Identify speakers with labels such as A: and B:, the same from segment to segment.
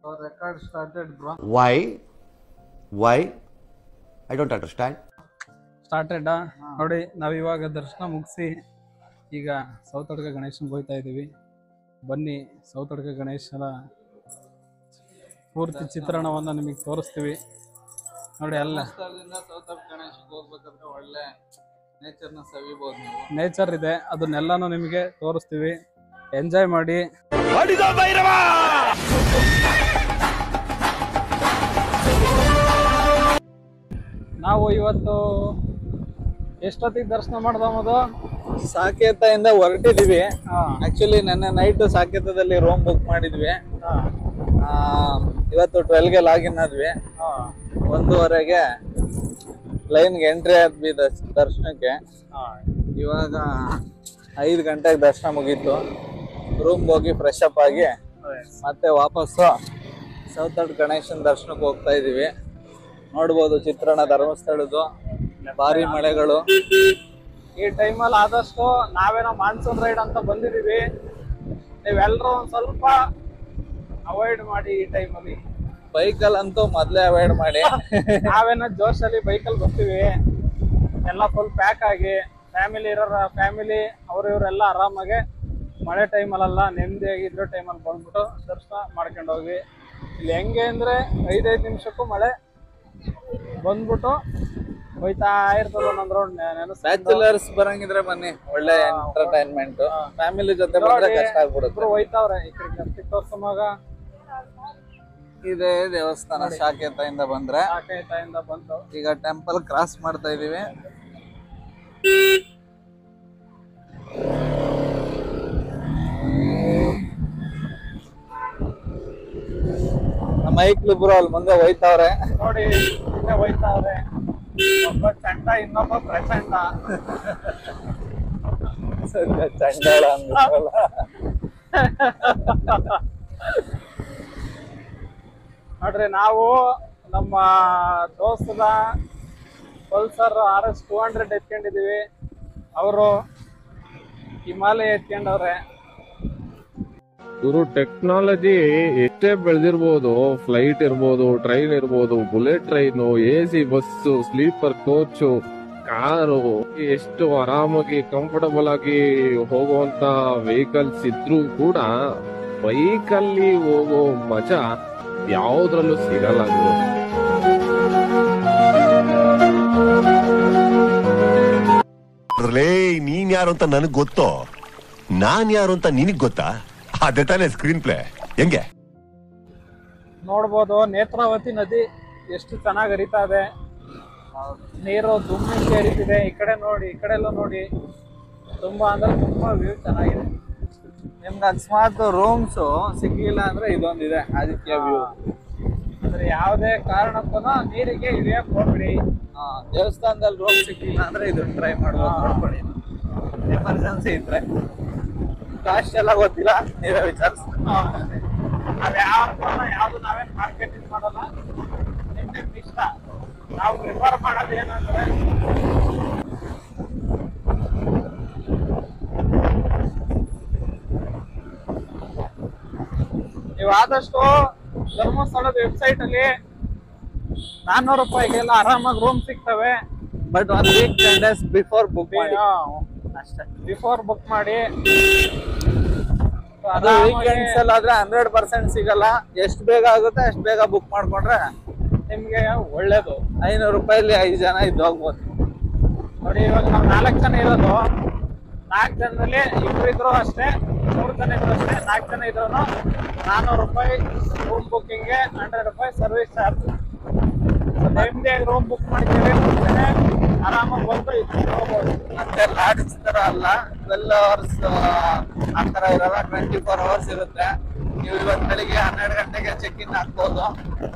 A: Our record started, bro.
B: Why? I don't understand.
A: Started ನೋಡಿ ನಾವಿವಾಗ ದರ್ಶನ ಮುಗಿಸಿ ಈಗ ಸೌತಡ್ಕ ಗಣೇಶನ್ಗೆ ಹೋಗ್ತಾ ಇದ್ದೀವಿ. ಬನ್ನಿ ಸೌತಡ್ಕ ಗಣೇಶನ ಪೂರ್ತಿ ಚಿತ್ರಣವನ್ನು ನಿಮಗೆ ತೋರಿಸ್ತೀವಿ ನೋಡಿ. ಅಲ್ಲ ಸೌತಡ್ಕ ಗಣೇಶಕ್ಕೆ ಹೋಗ್ಬೇಕಾದ್ರೆ ಒಳ್ಳೆ ನೇಚರ್ನ ಸವಿಬಹುದು ನೀವು. ನೇಚರ್ ಇದೆ, ಅದನ್ನೆಲ್ಲಾನು ನಿಮಗೆ ತೋರಿಸ್ತೀವಿ. ಎಂಜಾಯ್ ಮಾಡಿ. ನಾವು ಇವತ್ತು ಎಷ್ಟೊತ್ತಿಗೆ ದರ್ಶನ ಮಾಡ್ದಮ್ಮದು?
C: ಸಾಕೇತದಿಂದ ಹೊರಟಿದೀವಿ. ಆಕ್ಚುಲಿ ನೆನ್ನೆ ನೈಟ್ ಸಾಕೇತದಲ್ಲಿ ರೂಮ್ ಬುಕ್ ಮಾಡಿದ್ವಿ. ಇವತ್ತು 12ಗೆ ಲಾಗಿನ್ ಆದ್ವಿ. 1:30ಗೆ ಲೈನ್ಗೆ ಎಂಟ್ರಿ ಆದ್ವಿ ದರ್ಶನಕ್ಕೆ. ಇವಾಗ 5 ಗಂಟೆಗೆ ದರ್ಶನ ಮುಗೀತು. ರೂಮ್ ಹೋಗಿ ಫ್ರೆಶ್ ಅಪ್ ಆಗಿ ಮತ್ತೆ ವಾಪಸ್ಸು ಸೌತಡ್ ಗಣೇಶನ್ ದರ್ಶನಕ್ಕೆ ಹೋಗ್ತಾ ಇದೀವಿ. ನೋಡ್ಬೋದು ಚಿತ್ರಣ ಧರ್ಮಸ್ಥಳದ್ದು. ಭಾರಿ ಮಳೆಗಳು
A: ಈ ಟೈಮಲ್ಲಿ. ಆದಷ್ಟು ನಾವೇನೋ ಮಾನ್ಸೂನ್ ರೈಡ್ ಅಂತ ಬಂದಿದೀವಿ, ನೀವೆಲ್ಲರೂ ಒಂದ್ ಸ್ವಲ್ಪ ಅವಾಯ್ಡ್ ಮಾಡಿ ಈ ಟೈಮಲ್ಲಿ.
C: ಬೈಕಲ್ ಅಂತೂ ಮೊದ್ಲೇ ಅವಾಯ್ಡ್ ಮಾಡಿ.
A: ನಾವೇನೋ ಜೋಶಲ್ಲಿ ಬೈಕಲ್ಲಿ ಬರ್ತೀವಿ, ಎಲ್ಲ ಫುಲ್ ಪ್ಯಾಕ್ ಆಗಿ. ಫ್ಯಾಮಿಲಿ ಅವ್ರ ಇವರೆಲ್ಲ ಆರಾಮಾಗಿ ಮಳೆ ಟೈಮಲ್ಲ ನೆಮ್ಮದಿಯಾಗಿರೋ ಟೈಮಲ್ಲಿ ಬಂದ್ಬಿಟ್ಟು ದರ್ಶನ ಮಾಡ್ಕೊಂಡು ಹೋಗಿ. ಇಲ್ಲಿ ಹೆಂಗೆ ಅಂದ್ರೆ 5 ನಿಮಿಷಕ್ಕೂ ಮಳೆ ಬಂದ್ಬಿಟ್ಟು ಹೋಯ್ತಾ ಇರ್ತದ. ಒಂದೊಂದ್ ರೋಡ್
C: ಬ್ಯಾಚುಲರ್ಸ್ ಬರಂಗಿದ್ರೆ ಬನ್ನಿ, ಒಳ್ಳೆ ಎಂಟರ್ಟೈನ್ಮೆಂಟ್. ಫ್ಯಾಮಿಲಿ ಜೊತೆ ಬಂದ್ರೆ ಕಷ್ಟ ಆಗ್ಬಿಡುತ್ತೆ.
A: ಹೋಯ್ತಾವ್ರೆ ಈ ಕಡೆ ತೋರ್ಸಮಾಗ.
C: ಇದೇ ದೇವಸ್ಥಾನ ಶಾಖೇತದಿಂದ ಬಂದ್ರೆ.
A: ಶಾಖೇತದಿಂದ ಬಂದು
C: ಈಗ ಟೆಂಪಲ್ ಕ್ರಾಸ್ ಮಾಡ್ತಾ ಇದೀವಿ. ಮೈಕ್ಲಿಬ್ರು ಅಲ್ಲಿ ಮುಂದೆ ಹೋಯ್ತಾವ್ರೆ
A: ನೋಡಿ. ಮುಂದೆ ಹೋಯ್ತಾವ್ರೆ. ಒಬ್ಬ ಚಂಡ, ಇನ್ನೊಬ್ಬ ಪ್ರಚಂಡ.
C: ಚಂಡಾಳ ಅಂದ್ರಲ್ಲ.
A: ನೋಡ್ರಿ, ನಾವು ನಮ್ಮ ದೋಸ್ತದ ಪಲ್ಸರ್ RS 200 ಎತ್ಕೊಂಡಿದೀವಿ. ಅವರು ಹಿಮಾಲಯ ಎತ್ಕೊಂಡವ್ರೆ.
D: ಇವರು ಟೆಕ್ನಾಲಜಿ ಎಷ್ಟೇ ಬೆಳೆದಿರ್ಬೋದು, ಫ್ಲೈಟ್ ಇರ್ಬೋದು, ಟ್ರೈನ್ ಇರ್ಬೋದು, bullet train, AC bus, sleeper coach, car, ಎಷ್ಟು ಆರಾಮಾಗಿ ಕಂಫರ್ಟಬಲ್ ಆಗಿ ಹೋಗುವಂತ ವೆಹಿಕಲ್ಸ್ ಇದ್ರೂ ಕೂಡ ಬೈಕಲ್ಲಿ ಹೋಗೋ ಮಜಾ ಯಾವ್ದ್ರಲ್ಲೂ ಸಿಗಲ್ಲ.
E: ನೀನ್ ಯಾರು ಅಂತ ನನಗ್ ಗೊತ್ತೋ, ನಾನ್ ಯಾರು ಅಂತ ನಿನಗ್ ಗೊತ್ತಾ? ಅದೇ ತಾನೇ ಸ್ಕ್ರೀನ್ ಪ್ಲೇ. ಹೆಂಗೆ
A: ನೋಡ್ಬೋದು ನೇತ್ರಾವತಿ ನದಿ ಎಷ್ಟು ಚೆನ್ನಾಗಿ ಹರಿತಾ ಇದೆ. ನೀರು ದುಮ್ಮಿಂದ ಹರಿತಿದೆ. ಈ ಕಡೆ ನೋಡಿ, ಈ ಕಡೆ ಎಲ್ಲ ನೋಡಿ. ತುಂಬಾ ಅಂದ್ರೆ ತುಂಬಾ ವ್ಯೂ ಚೆನ್ನಾಗಿದೆ.
C: ನಿಮ್ಗೆ ಅಕಸ್ಮಾತ್ ರೂಮ್ಸ್ ಸಿಗ್ಲಿಲ್ಲ ಅಂದ್ರೆ ಇದೊಂದಿದೆ, ಆದಿತ್ಯ ವ್ಯೂ.
A: ಅಂದ್ರೆ ಯಾವುದೇ ಕಾರಣಕ್ಕೂ ನೀರಿಗೆ ಇಳಿಯಕ್ ಹೋಗ್ಬಿಡಿ.
C: ದೇವಸ್ಥಾನದಲ್ಲಿ ರೂಮ್ ಸಿಗ್ಲಿಲ್ಲ ಅಂದ್ರೆ ಇದನ್ನ ಟ್ರೈ ಮಾಡ್ಬೋದು. ನೋಡ್ಕೊಳ್ಳಿ, ಎಮರ್ಜೆನ್ಸಿ ಇದ್ರೆ. ಕಾಸ್ಟ್ ಎಲ್ಲ ಗೊತ್ತಿಲ್ಲ, ನೀವೇ ವಿಚಾರಿಸಿ.
A: ಯಾವ್ದು ನಾವೇನ್ ಮಾರ್ಕೆಟಿಂಗ್ ಮಾಡಲ್ಲ, ನಿಮ್ಗೆ ಇಷ್ಟ. ನಾವು ಪ್ರಿಫರ್ ಮಾಡೋದು ಏನಂದ್ರೆ ನೀವು ಆದಷ್ಟು ಧರ್ಮಸ್ಥಳದ ವೆಬ್ಸೈಟ್ ಅಲ್ಲಿ 400 ರೂಪಾಯಿಗೆಲ್ಲ ಆರಾಮಾಗಿ ರೂಮ್ ಸಿಗ್ತವೆ.
C: But 1 week 10 days before book ಮಾಡಿ
A: ಅಷ್ಟೇ. ಬಿಫೋರ್ ಬುಕ್ ಮಾಡಿ.
C: ಅದು ವೀಕೆಂಡ್ಸ್ ಅಲ್ಲಿ ಆದ್ರೆ 100% ಸಿಗಲ್ಲ. ಎಷ್ಟು ಬೇಗ ಆಗುತ್ತೆ ಅಷ್ಟು ಬೇಗ ಬುಕ್ ಮಾಡ್ಕೊಂಡ್ರೆ
A: ನಿಮ್ಗೆ ಒಳ್ಳೇದು.
C: 500 ರೂಪಾಯಿಲಿ 5 ಜನ ಇದ್ದು ಹೋಗ್ಬೋದು.
A: ನೋಡಿ, ಇವಾಗ ನಾವು 4 ಜನ ಇರೋದು. 4 ಜನದಲ್ಲಿ 2 ಇದ್ರು ಅಷ್ಟೇ, 3 ಜನ ಇದ್ರು ಅಷ್ಟೇ. 4 ಜನ ಇದ್ರು 400 ರೂಪಾಯಿ ರೂಮ್ ಬುಕ್ಕಿಂಗ್ಗೆ, 100 ರೂಪಾಯಿ ಸರ್ವಿಸ್ ಚಾರ್ಜ್. ನೆಮ್ಮದಿಯಾಗಿ ರೂಮ್ ಬುಕ್ ಮಾಡ್ತೀವಿ, ಆರಾಮಾಗಿ ಬಂದು ಹೋಗ್ಬೋದು.
C: ಮತ್ತೆ ಲಾಡ್ಜ್ ತರ ಅಲ್ಲ, 12 hours ಆ ತರ ಇರಲ್ಲ, 24 hours ಇರುತ್ತೆ. ನೀವು ಇವತ್ತು ಬೆಳಿಗ್ಗೆ 12 ಗಂಟೆಗೆ ಚೆಕ್ ಇನ್ ಆಗ್ಬೋದು,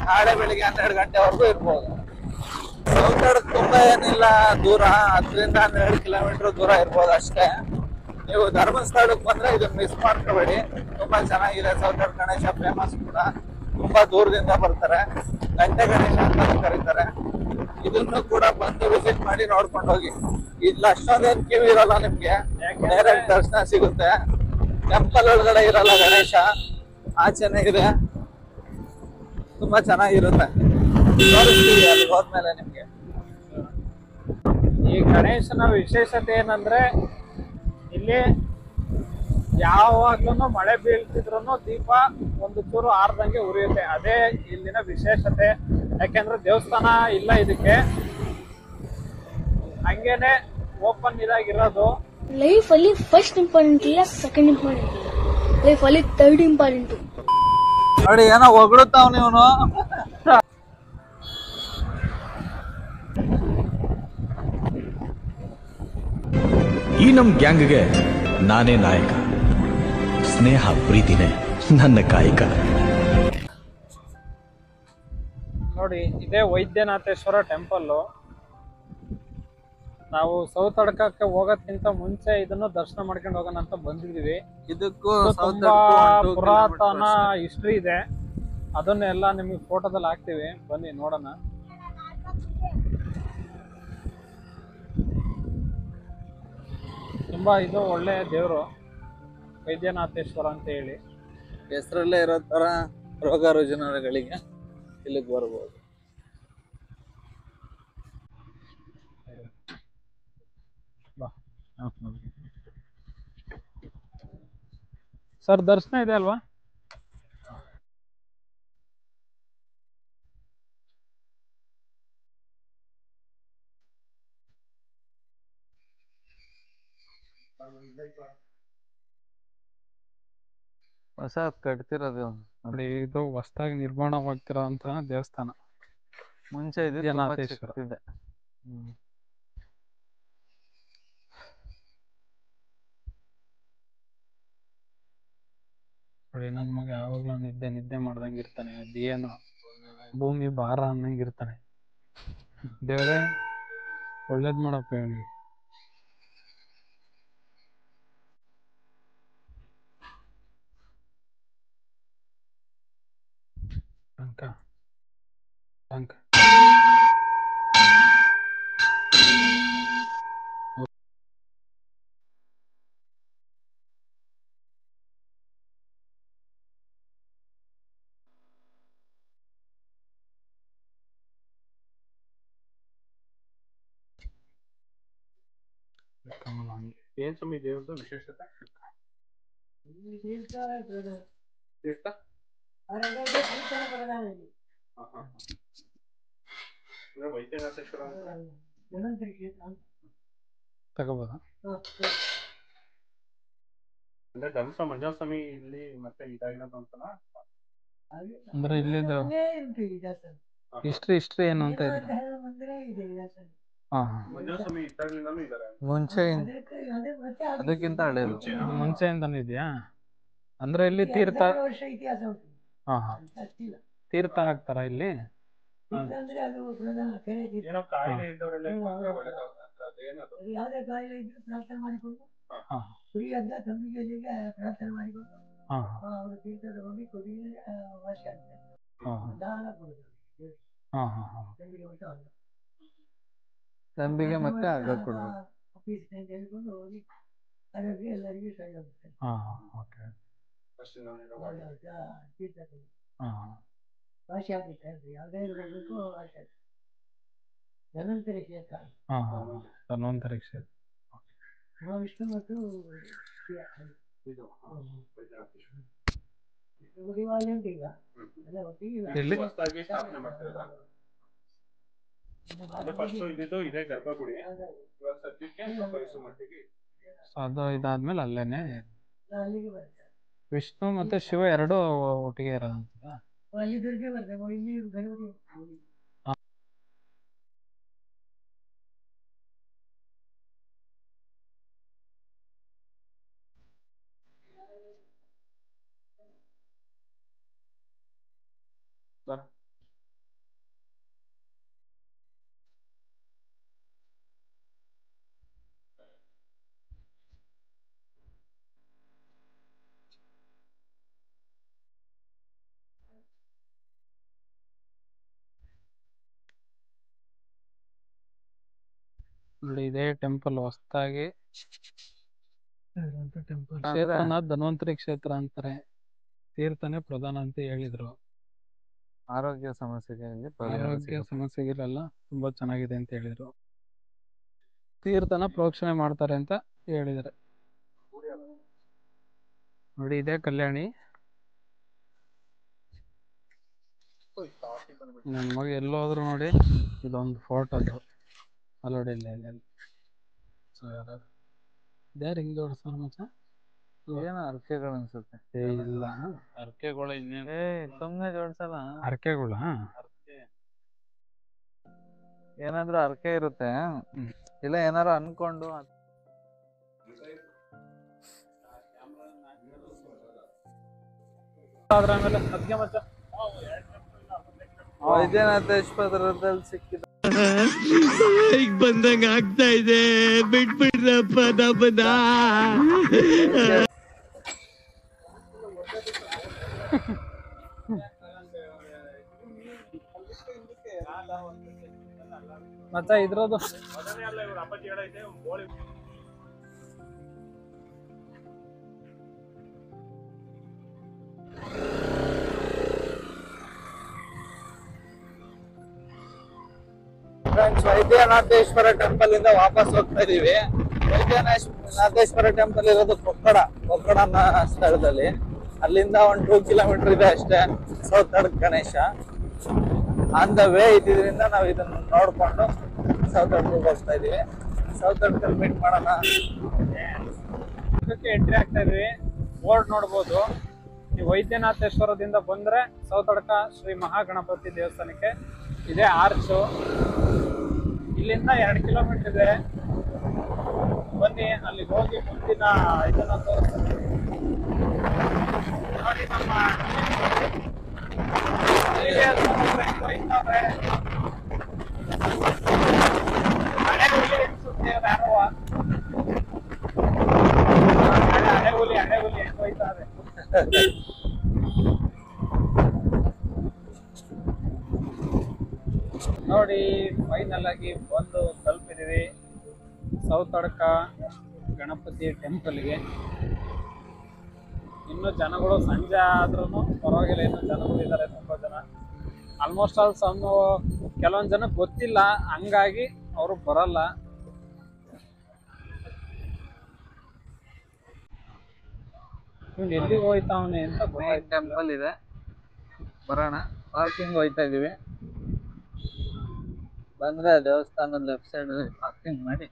C: ನಾಳೆ ಬೆಳಿಗ್ಗೆ 12 ಗಂಟೆವರೆಗೂ ಇರ್ಬೋದು. ಸೌತಡ್ಕ ತುಂಬಾ ಏನಿಲ್ಲ ದೂರ, 10ರಿಂದ 12 ಕಿಲೋಮೀಟರ್ ದೂರ ಇರ್ಬೋದು ಅಷ್ಟೇ. ನೀವು ಧರ್ಮಸ್ಥಳಕ್ಕೆ ಬಂದ್ರೆ ಇದನ್ನ ಮಿಸ್ ಮಾಡ್ಕೋಬೇಡಿ. ತುಂಬಾ ಚೆನ್ನಾಗಿದೆ. ಸೌತಡ್ ಗಣೇಶ ಫೇಮಸ್ ಕೂಡ. ತುಂಬಾ ದೂರದಿಂದ ಬರ್ತಾರೆ. ಗಂಟೆ ಗಣೇಶ ಅಂತ ಕರೀತಾರೆ. ಇದನ್ನು ಕೂಡ ಬಂದು ವಿಸಿಟ್ ಮಾಡಿ ನೋಡ್ಕೊಂಡು ಹೋಗಿ. ಇಲ್ಲಿ ಅಷ್ಟೊಂದೇನು ಕಿವಿ ಇರಲ್ಲ ನಿಮ್ಗೆ, ಡೈರೆಕ್ಟ್ ದರ್ಶನ ಸಿಗುತ್ತೆ. ಟೆಂಪಲ್ ಒಳಗಡೆ ಇರಲ್ಲ ಗಣೇಶ, ಆಚೆನೆ ಇದೆ. ತುಂಬಾ ಚೆನ್ನಾಗಿರುತ್ತೆ. ತೋರಿಸ್ತೀವಿ ಅಲ್ಲಿ ಹೋದ್ಮೇಲೆ ನಿಮ್ಗೆ.
A: ಈ ಗಣೇಶನ ವಿಶೇಷತೆ ಏನಂದ್ರೆ ಇಲ್ಲಿ ಯಾವಾಗ್ಲೂ ಮಳೆ ಬೀಳ್ತಿದ್ರು ದೀಪ ಒಂದು ಚೂರು ಆರ್ದಂಗೆ ಉರಿಯುತ್ತೆ. ಅದೇ ಇಲ್ಲಿನ ವಿಶೇಷತೆ. ಯಾಕೆಂದ್ರೆ ದೇವಸ್ಥಾನ ಇಲ್ಲ ಇದಕ್ಕೆ, ಹಂಗೇನೆ ಓಪನ್ ಇದಾಗಿರೋದು.
F: ಲೈಫ್ ಅಲ್ಲಿ ಫಸ್ಟ್ ಇಂಪಾರ್ಟೆಂಟ್ ಇಲ್ಲ, ಸೆಕೆಂಡ್ ಇಂಪಾರ್ಟೆಂಟ್ ಇಲ್ಲ, ಲೈಫ್ ಅಲ್ಲಿ ಥರ್ಡ್ ಇಂಪಾರ್ಟೆಂಟ್.
C: ನೋಡಿ ಏನೋ ಹೊಗಳುತ್ತಾವ್ ನೀವನು.
G: ಈ ನಮ್ ಗ್ಯಾಂಗ್ಗೆ ನಾನೇ ನಾಯಕ, ಸ್ನೇಹ ಪ್ರೀತಿನೇ ನನ್ನ ಕಾಯಕ.
A: ನೋಡಿ ಇದೇ ವೈದ್ಯನಾಥೇಶ್ವರ ಟೆಂಪಲ್ಲು. ನಾವು ಸೌತ್ ಅಡ್ಕಕ್ಕೆ ಹೋಗೋದ್ಕಿಂತ ಮುಂಚೆ ಇದನ್ನು ದರ್ಶನ ಮಾಡ್ಕೊಂಡು ಹೋಗೋಣ ಅಂತ ಬಂದಿದೀವಿ.
C: ಇದಕ್ಕೂ
A: ತುಂಬಾ ಪುರಾತನ ಹಿಸ್ಟ್ರಿ ಇದೆ, ಅದನ್ನೆಲ್ಲ ನಿಮಗೆ ಫೋಟೋದಲ್ಲಿ ಹಾಕ್ತಿವಿ, ಬನ್ನಿ ನೋಡೋಣ. ತುಂಬಾ ಇದು ಒಳ್ಳೆ ದೇವರು ವೈದ್ಯನಾಥೇಶ್ವರ ಅಂತ ಹೇಳಿ.
C: ಹೆಸರಲ್ಲೇ ಇರೋ ತರ ರೋಗ ರುಜಿನಗಳಿಗೆ ಇಲ್ಲಿಗೆ ಬರ್ಬೋದು.
A: ಸರ್ ದರ್ಶನ ಇದೆ ಅಲ್ವಾ?
C: ಹೊಸ ಕಟ್ತಿರೋದು
A: ನೋಡಿ, ಇದು ಹೊಸದಾಗಿ ನಿರ್ಮಾಣವಾಗ್ತಿರೋಂತಹ ದೇವಸ್ಥಾನ
C: ಮುಂಚೆ ಇದೆ.
A: ನೋಡಿ ನನ್ನ ಮಗ ಯಾವಾಗ್ಲೂ ನಿದ್ದೆ ಮಾಡ್ದಂಗೆ ಇರ್ತಾನೆ. ಅದೇನು ಭೂಮಿ ಭಾರ ಅನ್ನಂಗೆ ಇರ್ತಾನೆ. ದೇವ್ರೆ ಒಳ್ಳೇದ್ ಮಾಡಪ್ಪ ಇವನಿಗೆ. ಟಂಕ ಟಂಕ ಏನ್ ಸ್ವಾಮಿ ದೇವ್ರದ್ದು ವಿಶೇಷತೆ? ತಗೋಬೋದಾ? ಅಂದ್ರೆ ಧರ್ಮಸ್ಥ ಮಂಜುನಾಥ ಸ್ವಾಮಿ ಇಲ್ಲಿ ಮತ್ತೆ ಇದಾಗಿರೋದು ಅಂತನಾ? ಅಂದ್ರೆ ಇಲ್ಲಿದು ಹಿಸ್ಟ್ರಿ ಏನು ಅಂತ ಇದೆ.
C: ಮುಂಚೆ ಅದಕ್ಕಿಂತ ಹಳೇದು,
A: ಮುಂಚೆಯಿಂದನೂ ಇದೆಯಾ? ಅಂದ್ರೆ ಇಲ್ಲಿ ತೀರ್ಥ ತೀರ್ಥ ಹಾಕ್ತಾರ ಇಲ್ಲಿ? ಏನೋ ಕಾಯಿಲೆ ಇದ್ದವರೆಲ್ಲ
H: ಯಾವುದೇ ಕಾಯಿಲೆ ಇದ್ರೂ ಪ್ರಾರ್ಥನೆ ಮಾಡಿಕೊಂಡು ಫ್ರೀ ಅಂತ ನಂಬಿಕೆಯಲ್ಲಿಗೆ ಪ್ರಾರ್ಥನೆ ಮಾಡಿಕೊಂಡು ಅವರು ತೀರ್ಥದ ಹೋಗಿ ಕುಡಿ ವಾಸಿ ಆಗ್ತಾರೆ. ದಾನ ಕೊಡುದು
C: ನಂಬಿಕೆ ಮತ್ತೆ ಆಗ ಕೊಡುದು.
H: ಆಫೀಸ್ ಅಂತ ಹೇಳ್ಕೊಂಡು ಹೋಗಿ ಅದಕ್ಕೆ ಎಲ್ಲರಿಗೂ ಸರಿ ಹೋಗ್ತಾರೆ. ತೀರ್ಥದಲ್ಲಿ ವಾಸಿ ಆಗುತ್ತೆ. ಯಾವುದೇ ಇರಬೇಕು ವಾಸಿ ಆಗುತ್ತೆ. ಧನ್ವಂತರಿ ಕ್ಷೇತ್ರ.
A: ಧನ್ವಂತರಿ ಕ್ಷೇತ್ರ.
H: ವಿಷ್ಣು ಮತ್ತು ದೇವಾಲಯ ಉಂಟು ಈಗ ಎಲ್ಲ ಒಟ್ಟಿಗೆ
A: ಅದು ಇದಾದ್ಮೇಲೆ ಅಲ್ಲೇನೆ
H: ಅಲ್ಲಿಗೆ ಬರ್ತಾರೆ.
A: ವಿಷ್ಣು ಮತ್ತೆ ಶಿವ ಎರಡು ಒಟ್ಟಿಗೆ ಇರೋದಂತ.
H: ಅಲ್ಲಿ ದುರ್ಗೆ ಬರ್ತಾರೆ, ಇಲ್ಲಿ ಗಣಪತಿ.
A: ಇದೇ ಟೆಂಪಲ್ ಹೊಸದಾಗಿ ಕ್ಷೇತ್ರನ ಧನ್ವಂತರಿ ಕ್ಷೇತ್ರ ಅಂತಾರೆ. ತೀರ್ಥನೇ ಪ್ರಧಾನ ಅಂತ ಹೇಳಿದ್ರು.
C: ಆರೋಗ್ಯ ಸಮಸ್ಯೆಗಳಿಗೆ
A: ಆರೋಗ್ಯ ಸಮಸ್ಯೆಗಿರಲ್ಲ, ತುಂಬಾ ಚೆನ್ನಾಗಿದೆ ಅಂತ ಹೇಳಿದ್ರು. ತೀರ್ಥನ ಪ್ರೋಕ್ಷಣೆ ಮಾಡ್ತಾರೆ ಅಂತ ಹೇಳಿದ್ದಾರೆ. ನೋಡಿ ಇದೇ ಕಲ್ಯಾಣಿ. ನನ್ನ ಮಗ ಎಲ್ಲೋದ್ರು ನೋಡಿ ಇದೊಂದು ಫೋಟೋದು ಅಲ್ಲೋಡಿ ಇಲ್ಲ ಸೊ ಯಾರು ಹಿಂಗೆ ಜೋಡಿಸ್ತಾರೆ ಮಚ್ಚ?
C: ಏನೋ ಅರ್ಕೆಗಳು ಅನ್ಸುತ್ತೆ.
A: ಇಲ್ಲ ಅರ್ಕೆಗಳು ಇನ್ನೇನು
C: ಸುಮ್ನೆ ಜೋಡ್ಸಲ್ಲ.
A: ಅರ್ಕೆಗಳ
C: ಏನಾದ್ರು ಅರ್ಕೆ ಇರುತ್ತೆ, ಇಲ್ಲ ಏನಾರು ಅನ್ಕೊಂಡು
A: ಆಮೇಲೆ ಅದಕ್ಕೆ ಮಚ್ಚ
C: ವೈದ್ಯನಾಥೇಶ್ವರದಲ್ಲಿ ಸಿಕ್ಕಿದ
G: ಬಂದಂಗ ಆಗ್ತಾ ಇದೆ, ಬಿಟ್ಬಿಡ್ರಪ್ಪ ನಮ್ಮನ್ನ.
A: ಮತ್ತೆ ಇದ್ರದ್ದು
C: ಫ್ರೆಂಡ್ಸ್, ವೈದ್ಯನಾಥೇಶ್ವರ ಟೆಂಪಲ್ ಇಂದ ವಾಪಸ್ ಹೋಗ್ತಾ ಇದೀವಿ. ವೈದ್ಯನಾಥೇಶ್ವರ ಟೆಂಪಲ್ ಇರೋದು ಕೊಕ್ಕಡ ಸ್ಥಳದಲ್ಲಿ. ಅಲ್ಲಿಂದ 1-2 ಕಿಲೋಮೀಟರ್ ಇದೆ ಅಷ್ಟೇ Sowthadka Ganesha. On the way ಇದ್ದಿದ್ರಿಂದ ನಾವು ಇದನ್ನ ನೋಡ್ಕೊಂಡು ಸೌತಡ್ಕಕ್ಕೆ ಹೋಗ್ತಾ ಇದೀವಿ. ಸೌತಡ್ಕಲ್ಲಿ ಮೀಟ್ ಮಾಡೋಣ.
A: ಎಂಟ್ರಿ ಆಗ್ತಾ ಇದೀವಿ. ಬೋರ್ಡ್ ನೋಡ್ಬೋದು. ಈ ವೈದ್ಯನಾಥೇಶ್ವರದಿಂದ ಬಂದ್ರೆ ಸೌತಡ್ಕ ಶ್ರೀ ಮಹಾಗಣಪತಿ ದೇವಸ್ಥಾನಕ್ಕೆ ಇದೆ ಆರ್ಚು. ಇಲ್ಲಿಂದ 2 ಕಿಲೋಮೀಟರ್ ಇದೆ. ಬನ್ನಿ ಅಲ್ಲಿಗೆ ಹೋಗಿ ಮುಂದಿನ ಇದನ್ನ ತೋರಿಸ್ತೀನಿ. ನೋಡಿ ನಮ್ಮ ಹಳೆ ಹುಲಿ ಹೆಂಗ್ ಹೋಯ್ತಾರೆ. ನೋಡಿ ಫೈನಲ್ ಆಗಿ ಬಂದು ತಲುಪಿದೀವಿ ಸೌತಡ್ಕ ಗಣಪತಿ ಟೆಂಪಲ್ಗೆ. ಇನ್ನು ಜನಗಳು ಸಂಜೆ ಆದ್ರೂ ಪರವಾಗಿಲ್ಲ, ಇನ್ನು ಜನಗಳು ಇದ್ದಾರೆ ತುಂಬಾ ಜನ. ಆಲ್ಮೋಸ್ಟ್ ಆಲ್ ಕೆಲವೊಂದು ಜನಕ್ಕೆ ಗೊತ್ತಿಲ್ಲ, ಹಂಗಾಗಿ ಅವರು ಬರಲ್ಲ. ಎಲ್ಲಿಗೆ ಹೋಯ್ತಾವನೆ ಅಂತ
C: ಟೆಂಪಲ್ ಇದೆ, ಬರೋಣ. ಪಾರ್ಕಿಂಗ್ ಹೋಯ್ತಾ ಇದೀವಿ. ಬಂದ್ರೆ ದೇವಸ್ಥಾನದ ಲೆಫ್ಟ್ ಸೈಡ್ ಪಾರ್ಕಿಂಗ್ ಮಾಡಿ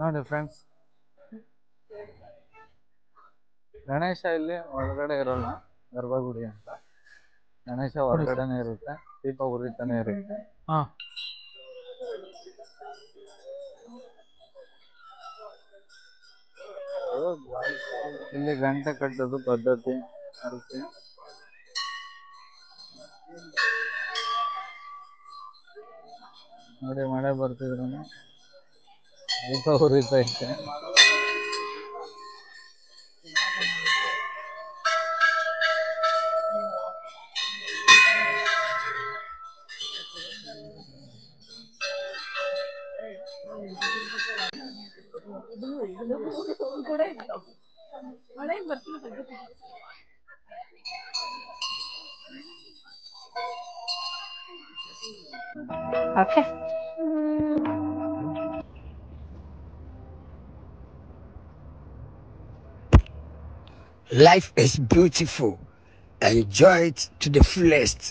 C: ನೋಡಿ ಫ್ರೆಂಡ್ಸ್, ಗಣೇಶ ಇಲ್ಲಿ ಒಳಗಡೆ ಇರೋಲ್ಲ, ಗರ್ಭಗುಡಿ ಅಂತ. ಗಣೇಶ ಹೊರಗಡೆನೆ ಇರುತ್ತೆ, ದೀಪ ಉರಿತಾನೆ ಇರುತ್ತೆ. ಇಲ್ಲಿ ಗಂಟೆ ಕಟ್ಟೋದು ಪದ್ಧತಿ ಇರುತ್ತೆ. ನೋಡಿ ಮಳೆ ಬರ್ತಿದ್ರು ದೀಪ ಉರಿತೈತೆ.
I: Okay.
H: Life is beautiful. Enjoy it to the fullest.